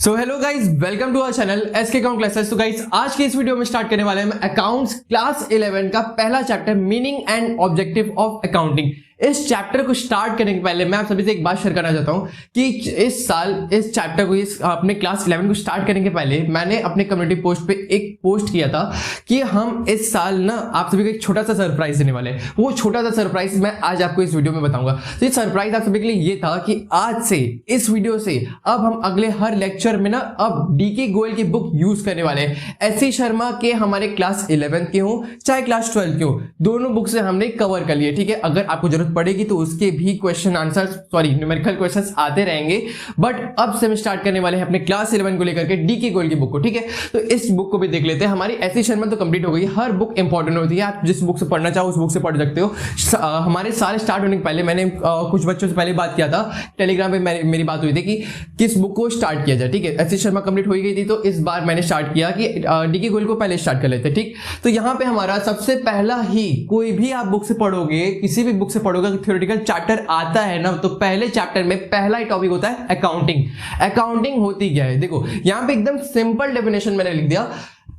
So hello guys, welcome to our channel SK account classes. तो guys आज की इस वीडियो में स्टार्ट करने वाले हैं अकाउंट्स क्लास 11 का पहला chapter meaning and objective of accounting. इस चैप्टर को स्टार्ट करने के पहले मैं आप सभी से एक बात शेयर करना चाहता हूं कि इस साल इस चैप्टर को अपने क्लास 11 को स्टार्ट करने के पहले मैंने अपने कम्युनिटी पोस्ट पे एक पोस्ट किया था कि हम इस साल ना आप सभी को एक छोटा सा सरप्राइज देने वाले हैं। वो छोटा सा सरप्राइज मैं आज आपको इस वीडियो में बताऊंगा। तो ये सरप्राइज आप सभी के लिए ये था कि आज से इस वीडियो से अब हम अगले हर लेक्चर में ना अब डीके गोयल की बुक यूज करने वाले हैं। एससी शर्मा के हमारे क्लास 11 के हो चाहे क्लास 12 के हो, दोनों बुक से हमने कवर कर लिए। ठीक है, अगर आपको जरूरत पड़ेगी तो उसके भी क्वेश्चन आंसर न्यूमेरिकल क्वेश्चंस आते रहेंगे, बट अब से हम स्टार्ट करने वाले हैं अपने क्लास 11 को लेकर के डीके गोयल की बुक को। ठीक है, तो इस बुक को भी देख लेते हैं। हमारी एससी शर्मा तो कंप्लीट हो गई, हर बुक इंपॉर्टेंट होती है। आप जिस बुक से पढ़ना चाहो उस बुक से पढ़ सकते हो। हमारे साल स्टार्ट होने के पहले मैंने कुछ बच्चों से पहले बात किया था, टेलीग्राम पे मेरी बात हुई थी कि किस बुक को स्टार्ट किया जाए। ठीक है, एससी शर्मा कंप्लीट हो गई थी, तो इस बार मैंने स्टार्ट किया कि डीके गोयल को पहले स्टार्ट कर लेते। ठीक, तो यहाँ पे हमारा सबसे पहला ही, कोई भी आप बुक से पढ़ोगे, किसी भी बुक से पढ़ोगे, थ्योरेटिकल चैप्टर आता है ना, तो पहले चैप्टर में पहला ही टॉपिक होता है अकाउंटिंग। अकाउंटिंग होती क्या है, देखो यहाँ पे एकदम सिंपल डेफिनेशन मैंने लिख दिया।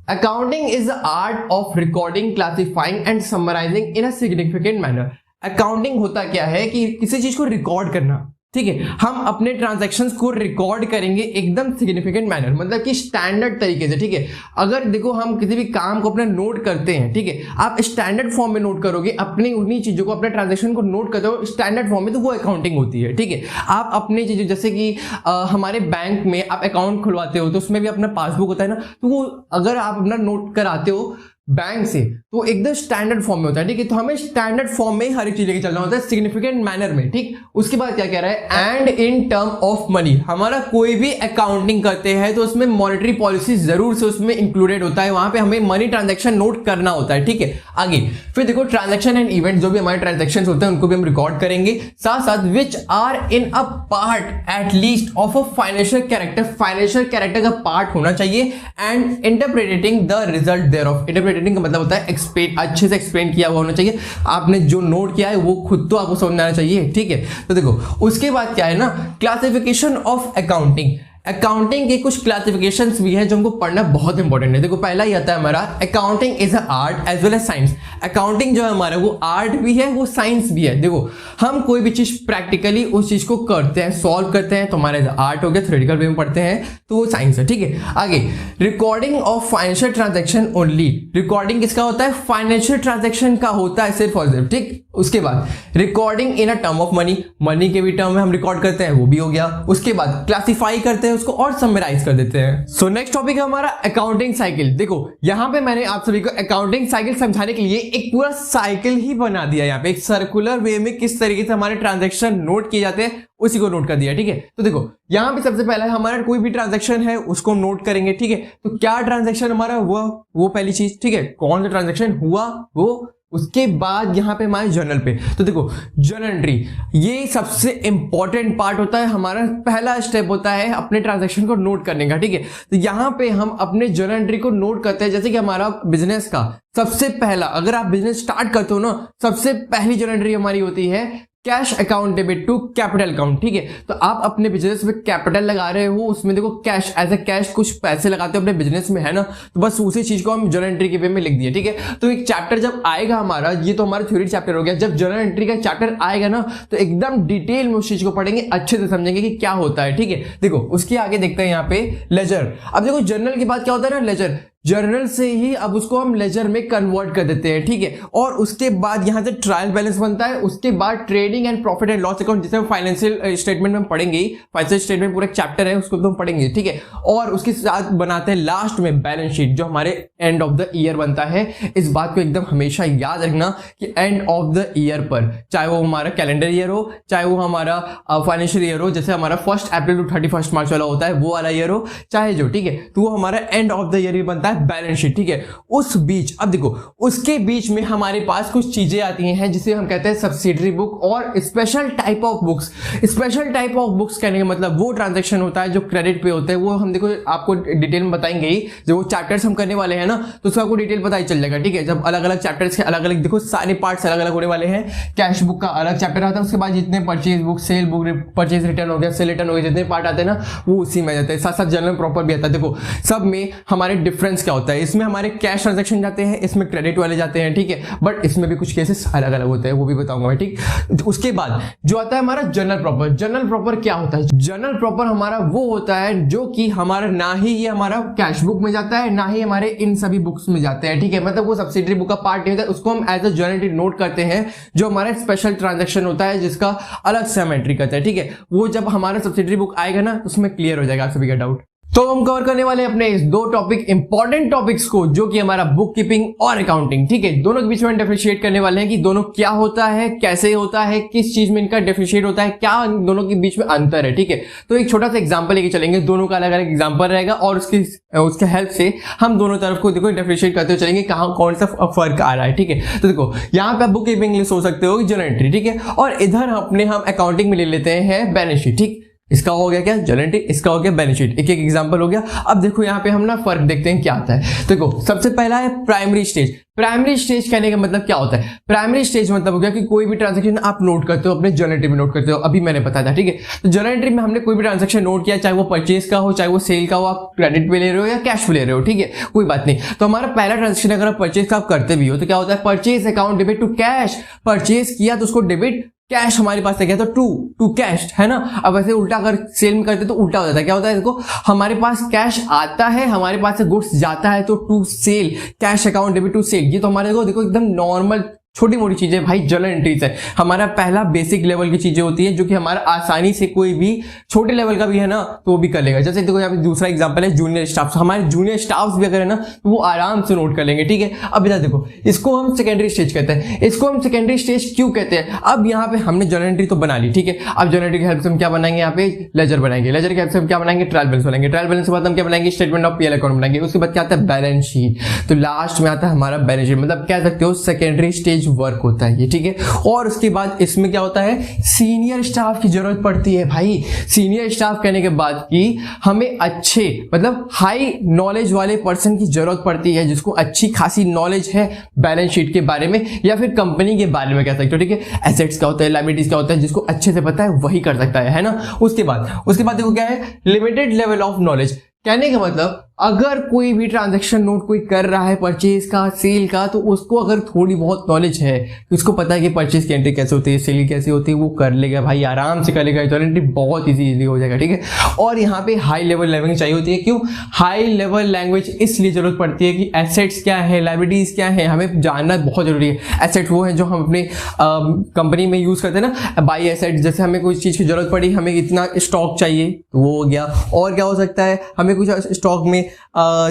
Accounting is the art of recording, classifying and summarising in a significant manner. Accounting होता क्या है कि किसी चीज को रिकॉर्ड करना। ठीक है, हम अपने ट्रांजैक्शंस को रिकॉर्ड करेंगे एकदम सिग्निफिकेंट मैनर, मतलब कि स्टैंडर्ड तरीके से। ठीक है, अगर देखो हम किसी भी काम को अपना नोट करते हैं, ठीक है, आप स्टैंडर्ड फॉर्म में नोट करोगे, अपनी उन्हीं चीजों को, अपने ट्रांजैक्शन को नोट करते हो स्टैंडर्ड फॉर्म में, तो वो अकाउंटिंग होती है। ठीक है, आप अपनी चीजें जैसे कि हमारे बैंक में आप अकाउंट खुलवाते हो तो उसमें भी अपना पासबुक होता है ना, तो वो अगर आप अपना नोट कराते हो बैंक से तो एकदम स्टैंडर्ड फॉर्म में होता है। ठीक है, तो हमें स्टैंडर्ड फॉर्म में हर एक चीज लेके चलना होता है सिग्निफिकेंट मैनर में। ठीक, उसके बाद क्या कह रहा है, and in term of money. हमारा कोई भी अकाउंटिंग करते हैं तो उसमें मॉनेटरी पॉलिसी जरूर से उसमें इंक्लूडेड होता है, वहां पे हमें मनी ट्रांजैक्शन नोट करना होता है। ठीक है, आगे फिर देखो ट्रांजैक्शन एंड इवेंट, जो भी हमारे ट्रांजैक्शन होते हैं उनको भी हम रिकॉर्ड करेंगे, साथ साथ which are in a part at least of a financial character. Financial character का पार्ट होना चाहिए, and interpreting the result thereof. Interpreting का मतलब होता है एक्सप्लेन, अच्छे से एक्सप्लेन किया हुआ होना चाहिए। आपने जो नोट किया है वो खुद तो आपको समझ में आना चाहिए। ठीक है, तो देखो उसके बाद क्या है ना, क्लासिफिकेशन ऑफ अकाउंटिंग। अकाउंटिंग के कुछ क्लासिफिकेशंस भी हैं जो हमको पढ़ना बहुत इंपॉर्टेंट है। देखो पहला ही आता है हमारा, accounting is a art as well as science. Accounting जो है हमारा वो आर्ट भी है, वो साइंस भी है। देखो हम कोई भी चीज प्रैक्टिकली उस चीज को करते हैं, सॉल्व करते हैं, तो हमारे आर्ट हो गया, थ्योरेटिकल वे में पढ़ते हैं तो वो साइंस है। ठीक है, आगे recording of financial transaction only. Recording किसका होता है, फाइनेंशियल ट्रांजेक्शन का होता है सिर्फ और सिर्फ। ठीक, उसके बाद recording in a term of money, money के भी टर्म में हम रिकॉर्ड करते हैं, वो भी हो गया। उसके बाद क्लासिफाई करते हैं उसको और समराइज कर देते हैं। सो नेक्स्ट टॉपिक है हमारा अकाउंटिंग साइकिल। देखो यहां पे मैंने आप सभी को अकाउंटिंग साइकिल समझाने के लिए एक पूरा साइकिल ही बना दिया। यहाँ पे एक सर्कुलर वे में किस तरीके से हमारे ट्रांजैक्शन नोट किए जाते हैं उसी को नोट कर दिया। ठीक है, तो देखो यहां पे सबसे पहला हमारा कोई भी ट्रांजैक्शन है उसको हम नोट करेंगे। ठीक है, तो क्या ट्रांजैक्शन हमारा हुआ, वो पहली चीज। ठीक है, कौन सा ट्रांजैक्शन हुआ वो। उसके बाद यहाँ पे हमारे जर्नल पे, तो देखो जर्नल एंट्री, ये सबसे इंपॉर्टेंट पार्ट होता है हमारा। पहला स्टेप होता है अपने ट्रांजैक्शन को नोट करने का। ठीक है, तो यहाँ पे हम अपने जर्नल एंट्री को नोट करते हैं। जैसे कि हमारा बिजनेस का सबसे पहला, अगर आप बिजनेस स्टार्ट करते हो ना, सबसे पहली जर्नल एंट्री हमारी होती है cash account debit to capital account. ठीक है, तो आप अपने बिजनेस में कैपिटल लगा रहे हो, उसमें देखो कैश एज ए कैश कुछ पैसे लगाते हो अपने बिजनेस में, है ना, तो बस उसी चीज को हम जर्नल एंट्री के वे में लिख दिए। ठीक है, तो एक चैप्टर जब आएगा हमारा, ये तो हमारा थ्योरी चैप्टर हो गया, जब जर्नल एंट्री का चैप्टर आएगा ना तो एकदम डिटेल में उस चीज को पढ़ेंगे, अच्छे से समझेंगे कि क्या होता है। ठीक है, देखो उसके आगे देखते हैं यहाँ पे लेजर। अब देखो जर्नल के बाद क्या होता है ना, लेजर। जर्नल से ही अब उसको हम लेजर में कन्वर्ट कर देते हैं। ठीक है, और उसके बाद यहां से ट्रायल बैलेंस बनता है। उसके बाद trading and profit and loss account, जिसे हम फाइनेंशियल स्टेटमेंट में पढ़ेंगे। फाइनेंशियल स्टेटमेंट पूरा एक चैप्टर है, उसको तो हम पढ़ेंगे। ठीक है, और उसके साथ बनाते हैं लास्ट में बैलेंस शीट, जो हमारे एंड ऑफ द ईयर बनता है। इस बात को एकदम हमेशा याद रखना कि एंड ऑफ द ईयर पर, चाहे वो हमारा कैलेंडर ईयर हो, चाहे वो हमारा फाइनेंशियल ईयर हो, जैसे हमारा 1 अप्रैल टू 31 मार्च वाला होता है वो वाला ईयर हो, चाहे जो, ठीक है, तो वो हमारा एंड ऑफ द ईयर भी बनता है है बैलेंस शीट, ठीक है। उस बीच अब देखो उसके बीच में हमारे पास कुछ चीजें आती हैं जिसे हम कहते हैं सब्सिडरी बुक और special type of books. Special type of books कहने का मतलब वो ट्रांजैक्शन होता है जो क्रेडिट पे होता है, वो हम देखो आपको डिटेल में बताएंगे ही, जो वो चैप्टर्स हम करने वाले हैं ना तो उसका आपको डिटेल पता ही चल जाएगा, ठीक है। जब अलग अलग चैप्टर्स के अलग अलग देखो सारे पार्ट्स अलग अलग होने वाले हैं। कैश बुक का अलग चैप्टर आता है, उसके बाद जितने purchase book, cell book, purchase return हो गया, सेल रिटर्न हो गया, जितने पार्ट आते हैं ना वो उसी में जाते हैं। साथ साथ जनरल प्रॉपर भी आता है। देखो सब में हमारे डिफरेंस क्या होता है, इसमें हमारे कैश ट्रांजैक्शन जाते हैं, इसमें क्रेडिट वाले जाते हैं, ठीक है। बट इसमें भी कुछ केसेस अलग अलग होते हैं, वो भी बताऊंगा मैं, ठीक। उसके बाद जो आता है हमारा जनरल प्रॉपर। जनरल प्रॉपर क्या होता है? जनरल प्रॉपर हमारा वो होता है जो कि हमारा ना ही ये हमारा कैश बुक में जाता है ना ही हमारे इन सभी बुक्स में जाते हैं, ठीक है। मतलब वो सब्सिडरी बुक का पार्ट नहीं होता, उसको हम as a journal entry note करते हैं, जो हमारा स्पेशल ट्रांजैक्शन होता है जिसका अलग से हम एंट्री करते हैं, ठीक है। वो जब हमारा सब्सिडरी बुक आएगा ना तो उसमें क्लियर हो जाएगा आप सभी का डाउट। तो हम कवर करने वाले हैं अपने इस दो टॉपिक, इंपॉर्टेंट टॉपिक्स को, जो कि हमारा बुक कीपिंग और अकाउंटिंग, ठीक है। दोनों के बीच में डिफरेंशिएट करने वाले हैं कि दोनों क्या होता है, कैसे होता है, किस चीज में इनका डिफरेंशिएट होता है, क्या दोनों के बीच में अंतर है, ठीक है। तो एक छोटा सा एग्जांपल लेके चलेंगे, दोनों का अलग अलग एग्जांपल रहेगा और उसके हेल्प से हम दोनों तरफ को देखो डिफरेंशिएट करते हुए चलेंगे कहाँ कौन सा फर्क आ रहा है, ठीक है। तो देखो यहाँ पे बुक कीपिंग इंग्लिश हो सकते हो जर्नल एंट्री, ठीक है। और इधर अपने हम अकाउंटिंग में ले लेते हैं बैलेंस शीट, ठीक। इसका हो गया क्या जर्नल एंट्री, इसका हो गया बैलेंस शीट, एक एक एग्जांपल हो गया। अब देखो यहाँ पे हम ना फर्क देखते हैं क्या आता है। देखो सबसे पहला है प्राइमरी स्टेज। प्राइमरी स्टेज कहने का मतलब क्या होता है? प्राइमरी स्टेज मतलब हो गया कि कोई भी ट्रांजैक्शन आप नोट करते हो अपने जर्नल एंट्री में नोट करते हो, अभी मैंने बताया था, ठीक है। तो जर्नल एंट्री में हमने कोई भी ट्रांजैक्शन नोट किया, चाहे वो परचेज का हो, चाहे वो सेल का हो, आप क्रेडिट पे ले रहे हो या कैश पे ले रहे हो, ठीक है, कोई बात नहीं। तो हमारा पहला ट्रांजैक्शन अगर आप परचेज का आप करते भी हो तो क्या होता है, purchase account debit to cash. Purchase किया तो उसको डेबिट, कैश हमारे पास है क्या तो टू कैश, है ना। अब ऐसे उल्टा अगर सेल में करते तो उल्टा हो जाता है। क्या होता है, देखो हमारे पास कैश आता है, हमारे पास से गुड्स जाता है तो to sale, cash account debit to sale. ये तो हमारे देखो एकदम नॉर्मल छोटी मोटी चीजें भाई जर्नल एंट्रीज है। हमारा पहला बेसिक लेवल की चीजें होती है जो कि हमारा आसानी से कोई भी छोटे लेवल का भी है ना तो वो भी कर लेगा। जैसे देखो यहाँ पे दूसरा एग्जांपल है जूनियर स्टाफ। हमारे जूनियर स्टाफ भी अगर है ना तो वो आराम से नोट कर लेंगे, ठीक है। अब इधर देखो इसको हम सेकेंडरी स्टेज कहते हैं। इसको हम सेकेंडरी स्टेज क्यों कहते हैं? अब यहाँ पे हमने जर्नल एंट्री तो बना ली, ठीक है। अब जर्नल एंट्री की हेल्प से हम क्या बनाएंगे, यहाँ पे लेजर बनाएंगे। लेजर की हेल्प से हम क्या बनाएंगे, ट्रायल बैलेंस बनाएंगे। ट्रायल बैलेंस के बाद हम क्या बनाएंगे, स्टेटमेंट ऑफ पीएल अकाउंट बनाएंगे। उसके बाद क्या आता है, बैलेंस शीट। तो लास्ट में आता है हमारा बैलेंस शीट, मतलब कह सकते हो सेकेंडरी स्टेज वर्क होता है, ठीक है। और उसके बाद इसमें क्या होता है, सीनियर स्टाफ की जरूरत पड़ती है भाई। सीनियर स्टाफ कहने के बाद कि हमें अच्छे मतलब हाई नॉलेज वाले पर्सन की जरूरत पड़ती है जिसको अच्छी खासी नॉलेज है बैलेंस शीट के बारे में या फिर कंपनी के बारे में कह सकते हो, ठीक है। एसेट्स क्या होता है, लायबिलिटीज क्या होता है, जिसको अच्छे से पता है वही कर सकता है ना। उसके बाद देखो क्या है, लिमिटेड लेवल ऑफ नॉलेज। कहने का मतलब अगर कोई भी ट्रांजैक्शन नोट कोई कर रहा है परचेज का, सेल का, तो उसको अगर थोड़ी बहुत नॉलेज है, उसको पता है कि परचेज की एंट्री कैसे होती है, सेल की कैसे होती है, वो कर लेगा भाई, आराम से कर लेगा। तो एंट्री बहुत इजीली हो जाएगा, ठीक है। और यहाँ पे हाई लेवल लैंग्वेज चाहिए होती है। क्यों हाई लेवल लैंग्वेज? इसलिए जरूरत पड़ती है कि एसेट्स क्या है, लायबिलिटीज क्या है, हमें जानना बहुत जरूरी है। एसेट वो है जो हम अपने कंपनी में यूज करते हैं ना, बाई एसेट। जैसे हमें कोई चीज की जरूरत पड़ी, हमें इतना स्टॉक चाहिए तो वो हो गया। और क्या हो सकता है, हमें कुछ स्टॉक में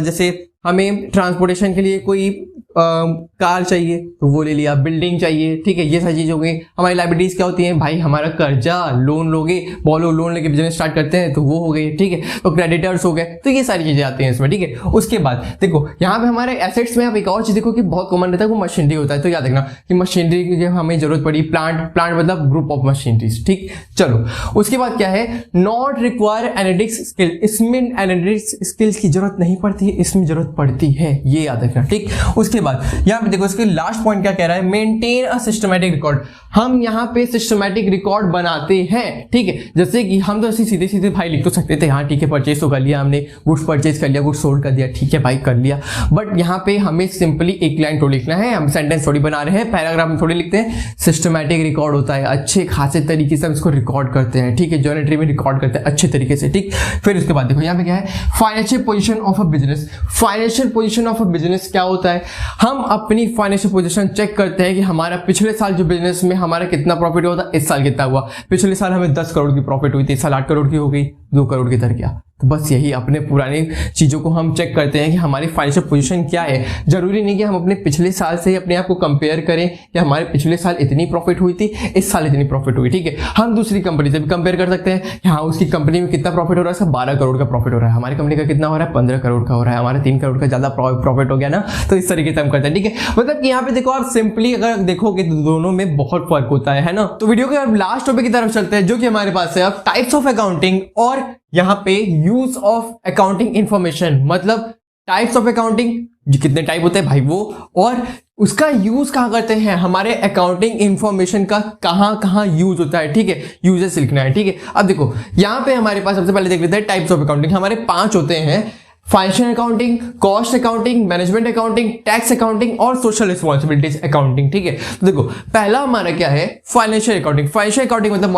जैसे हमें ट्रांसपोर्टेशन के लिए कोई कार चाहिए तो वो ले लिया, बिल्डिंग चाहिए, ठीक है। ये सारी चीजें हो गई। हमारी लायबिलिटीज क्या होती हैं भाई, हमारा कर्जा, लोन लोगे, बोलो लोन लेके बिजनेस स्टार्ट करते हैं तो वो हो गई, ठीक है। तो क्रेडिटर्स हो गए, तो ये सारी चीजें आती हैं इसमें, ठीक है। उसके बाद देखो यहाँ पे हमारे एसेट्स में आप एक और चीज देखो कि बहुत कॉमन रहता है, वो मशीनरी होता है। तो याद रखना कि मशीनरी की हमें जरूरत पड़ी, प्लांट मतलब ग्रुप ऑफ मशीनरीज, ठीक। चलो उसके बाद क्या है, नॉट रिक्वायर एनालिटिक्स स्किल। इसमें एनालिटिक्स स्किल्स की जरूरत नहीं पड़ती है, इसमें जरूरत पड़ती है, ये याद रखना, ठीक। उसके बाद यहां पे देखो इसके लास्ट पॉइंट क्या कह रहा है, मेंटेन अ सिस्टमैटिक रिकॉर्ड। हम यहां पे सिस्टमैटिक रिकॉर्ड बनाते हैं, ठीक है। जैसे कि हम तो ऐसे सीधे सीधे भाई लिख तो सकते थे, हाँ ठीक है परचेज तो कर लिया हमने, गुड्स परचेज कर लिया, गुड्स सोल्ड कर दिया, ठीक है भाई कर लिया। बट यहां पे हमें सिंपली एक लाइन थोड़ी लिखना है, हम सेंटेंस थोड़ी बना रहे हैं, पैराग्राफ में थोड़ी लिखते हैं। सिस्टमैटिक रिकॉर्ड होता है, अच्छे खासे तरीके से हम इसको रिकॉर्ड करते हैं, ठीक है। जर्नल एंट्री में रिकॉर्ड करते हैं अच्छे तरीके से, ठीक। फिर उसके बाद देखो यहाँ पे क्या है, financial position of a business. Financial position of a business क्या होता है, हम अपनी फाइनेंशियल पोजीशन चेक करते हैं कि हमारा पिछले साल जो बिजनेस में हमारा कितना प्रॉफिट हुआ था, इस साल कितना हुआ। पिछले साल हमें 10 करोड़ की प्रॉफिट हुई थी, इस साल 8 करोड़ की हो गई, 2 करोड़ की तरह गया, तो बस यही अपने पुरानी चीज़ों को हम चेक करते हैं कि हमारी फाइनेंशियल पोजीशन क्या है। जरूरी नहीं कि हम अपने पिछले साल से ही अपने आप को कंपेयर करें कि हमारे पिछले साल इतनी प्रॉफिट हुई थी, इस साल इतनी प्रॉफिट हुई, ठीक है। हम दूसरी कंपनी से भी कंपेयर कर सकते हैं कि हाँ उसकी कंपनी में कितना प्रॉफिट हो रहा है, उसका 12 करोड़ का प्रॉफिट हो रहा है, हमारी कंपनी का कितना हो रहा है, 15 करोड़ का हो रहा है, हमारे 3 करोड़ का ज़्यादा प्रॉफिट हो गया ना। तो इस तरीके से हम करते हैं, ठीक है। मतलब कि यहाँ पे देखो आप सिंपली अगर देखोगे तो दोनों में बहुत फर्क होता है ना। तो वीडियो के अब लास्ट टॉपिक की तरफ चलते हैं जो कि हमारे पास है अब टाइप्स ऑफ अकाउंटिंग और यहाँ पे यूज ऑफ अकाउंटिंग इंफॉर्मेशन। मतलब टाइप्स ऑफ अकाउंटिंग कितने टाइप होते हैं भाई वो, और उसका यूज कहाँ करते हैं, हमारे अकाउंटिंग इंफॉर्मेशन का कहाँ कहाँ यूज होता है, ठीक है। यूजेस लिखना है, ठीक है। अब देखो यहाँ पे हमारे पास सबसे पहले देख लेते हैं टाइप्स ऑफ अकाउंटिंग। हमारे 5 होते हैं, financial accounting, cost accounting, management accounting, tax accounting और सोशल रिस्पॉन्सिबिलिटीज अकाउंटिंग, ठीक है। तो देखो पहला हमारा क्या है, फाइनेंशियल अकाउंटिंग। फाइनेंशियल अकाउंटिंग मतलब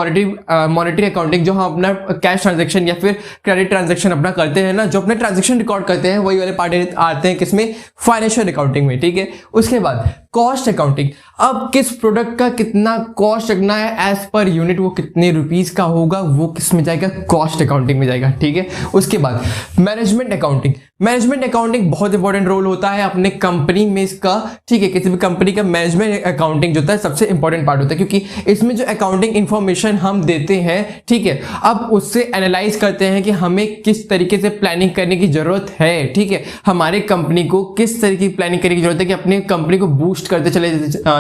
मॉनेटरी अकाउंटिंग, जो हम अपना कैश ट्रांजैक्शन या फिर क्रेडिट ट्रांजैक्शन अपना करते हैं ना, जो अपने ट्रांजैक्शन रिकॉर्ड करते हैं, वही वाले पार्ट आते हैं किसमें, फाइनेंशियल अकाउंटिंग में, ठीक है। उसके बाद कॉस्ट अकाउंटिंग, अब किस प्रोडक्ट का कितना कॉस्ट रखना है एज पर यूनिट, वो कितने रुपीस का होगा, वो किस में जाएगा, कॉस्ट अकाउंटिंग में जाएगा, ठीक है। उसके बाद मैनेजमेंट अकाउंटिंग। मैनेजमेंट अकाउंटिंग बहुत इंपॉर्टेंट रोल होता है अपने कंपनी में इसका, ठीक है। किसी भी कंपनी का मैनेजमेंट अकाउंटिंग जो होता है सबसे इंपॉर्टेंट पार्ट होता है, क्योंकि इसमें जो अकाउंटिंग इंफॉर्मेशन हम देते हैं, ठीक है, अब उससे एनालाइज करते हैं कि हमें किस तरीके से प्लानिंग करने की जरूरत है, ठीक है। हमारे कंपनी को किस तरीके की प्लानिंग करने की जरूरत है कि अपनी कंपनी को बूस्ट करते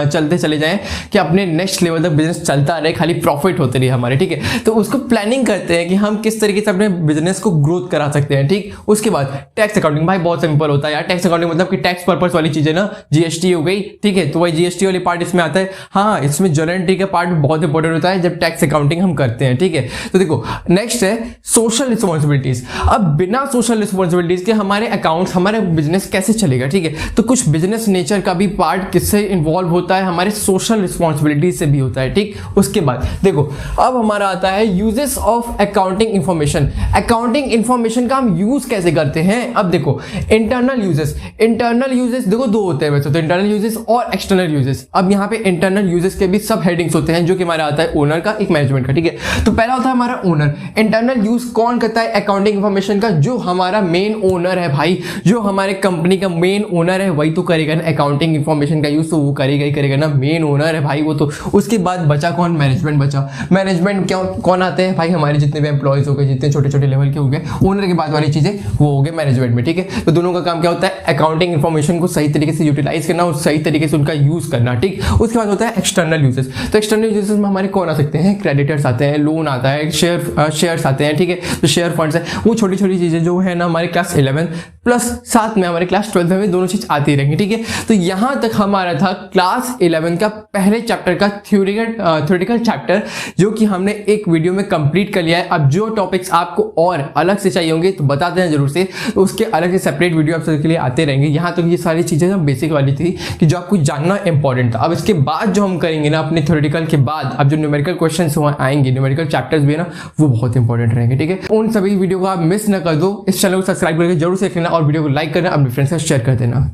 चलते चले जाएं, कि अपने नेक्स्ट लेवल तक बिजनेस चलता रहे, खाली प्रॉफिट होते रहे हमारे, ठीक है। तो उसको प्लानिंग करते हैं कि हम किस तरीके से अपने बिजनेस को ग्रोथ करा सकते हैं, ठीक। उसके बाद टैक्स अकाउंटिंग, भाई बहुत सिंपल होता है यार। टैक्स अकाउंटिंग मतलब कि टैक्स पर्पस वाली चीजें ना, जीएसटी हो गई, ठीक है। तो वही जीएसटी वाली पार्ट इसमें आता है। हाँ, इसमें जर्नल एंट्री का पार्ट बहुत इंपॉर्टेंट होता है जब टैक्स अकाउंटिंग हम करते हैं, ठीक है। तो देखो नेक्स्ट है सोशल रिस्पॉन्सिबिलिटीज। अब बिना सोशल रिस्पॉन्सिबिलिटीज के हमारे अकाउंट्स, हमारे बिजनेस कैसे चलेगा, ठीक है। तो कुछ बिजनेस नेचर का भी पार्ट किससे इन्वॉल्व होता है, हमारे सोशल रिस्पॉन्सिबिलिटीज से भी होता है, ठीक। उसके बाद देखो अब हमारा आता है uses of accounting information. Accounting information का हम यूज कैसे करते हैं। अब देखो इंटरनल यूजेस, इंटरनल यूजेस देखो 2 होते हैं वैसे तो, इंटरनल यूजेस और एक्सटर्नल यूजेस। अब यहाँ पे इंटरनल यूजेस के भी सब हेडिंग्स होते हैं, जो कि हमारा आता है ओनर का, एक मैनेजमेंट का, ठीक है। तो पहला होता है हमारा ओनर। इंटरनल यूज कौन करता है अकाउंटिंग इंफॉर्मेशन का, जो हमारा मेन ओनर है भाई, जो हमारे कंपनी का मेन ओनर है वही तो करेगा ना अकाउंटिंग इंफॉर्मेशन का यूज, तो वो करेगा ही करेगा ना, मेन ओनर है भाई वो तो। उसके बाद बचा कौन, मैनेजमेंट बचा। मैनेजमेंट क्या कौन आते हैं भाई, हमारे जितने भी एम्प्लॉयज हो गए, जितने छोटे छोटे लेवल के हो गए, ओनर के बाद वाली चीजें वो हो गए मैनेजमेंट में, ठीक है। तो दोनों का काम क्या होता है, अकाउंटिंग इंफॉर्मेशन को सही तरीके से यूटिलाइज करना और सही तरीके से उनका यूज करना, ठीक। उसके बाद होता है एक्सटर्नल यूजेस। तो एक्सटर्नल यूजेस में हमारे कौन आ सकते हैं, क्रेडिटर्स आते हैं, लोन आता है, शेयर्स आते हैं, ठीक है। तो शेयर फंड्स है, वो छोटी छोटी चीजें जो है ना हमारे क्लास 11 प्लस साथ में हमारे क्लास 12 में दोनों चीज आती रहेंगी, ठीक है। तो यहां तक हमारा था क्लास 11 का पहले चैप्टर का थ्योरेटिकल चैप्टर, जो कि हमने एक वीडियो में कंप्लीट कर लिया है। अब जो टॉपिक्स आपको और अलग से चाहिए होंगे तो बता देना जरूर से, तो उसके अलग से सेपरेट वीडियो आप सबके लिए आते रहेंगे। यहाँ तक ये सारी चीजें ना बेसिक वाली थी कि जो आपको जानना इंपॉर्टेंट था। अब इसके बाद जो हम करेंगे ना अपने थ्योरेटिकल के बाद, अब जो न्यूमेरिकल क्वेश्चंस आएंगे, न्यूमेरिकल चैप्टर्स भी है ना, वो बहुत इंपॉर्टेंट रहेंगे, ठीक है। उन सभी वीडियो को आप मिस ना कर दो। इस चैनल को सब्सक्राइब करके जरूर से देखना और वीडियो को लाइक करना, अपने फ्रेंड्स के साथ शेयर कर देना।